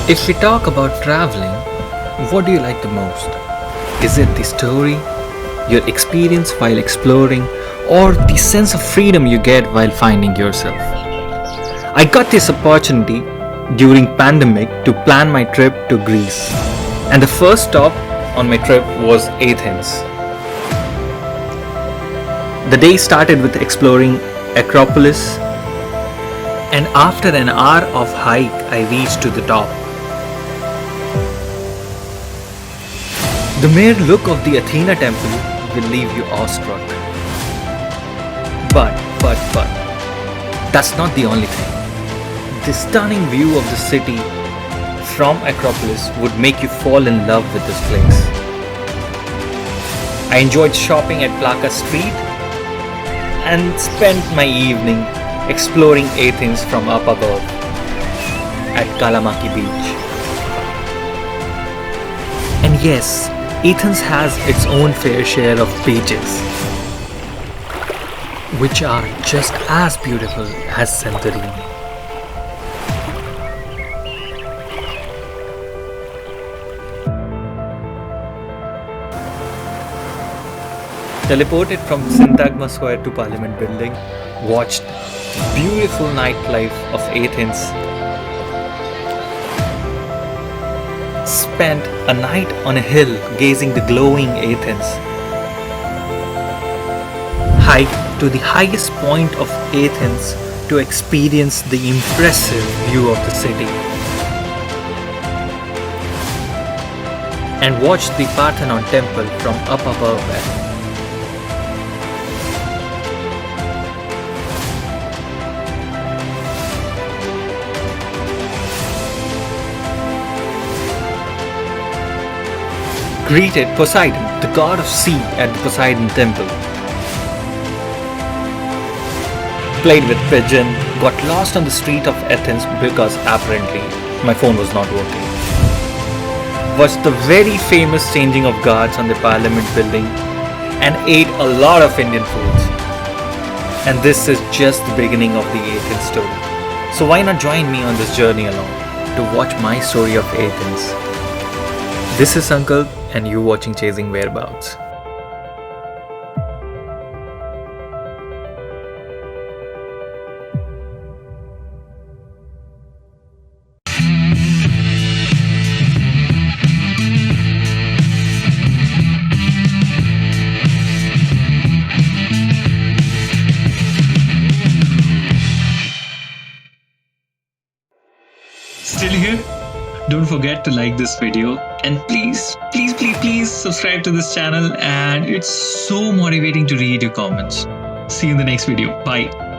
If we talk about traveling, what do you like the most? Is it the story, your experience while exploring, or the sense of freedom you get while finding yourself? I got this opportunity during pandemic to plan my trip to Greece. And the first stop on my trip was Athens. The day started with exploring Acropolis, and after an hour of hike I reached to the top. The mere look of the Athena Temple will leave you awestruck. But, that's not the only thing. The stunning view of the city from Acropolis would make you fall in love with this place. I enjoyed shopping at Plaka street and spent my evening exploring Athens from up above at Kalamaki beach. And yes, Athens has its own fair share of beaches, which are just as beautiful as Santorini. Teleported from Syntagma Square to Parliament Building, watched the beautiful nightlife of Athens, spent a night on a hill gazing the glowing Athens, hiked to the highest point of Athens to experience the impressive view of the city, and watched the Parthenon Temple from up above it. Greeted Poseidon, the god of sea, at the Poseidon Temple. Played with pigeon, got lost on the street of Athens because apparently my phone was not working. Watched the very famous changing of guards on the Parliament building and ate a lot of Indian foods. And this is just the beginning of the Athens story. So why not join me on this journey along to watch my story of Athens? This is Uncle, and you watching Chasing Whereabouts. Still here? Don't forget to like this video, and please subscribe to this channel, and it's so motivating to read your comments. See you in the next video. Bye.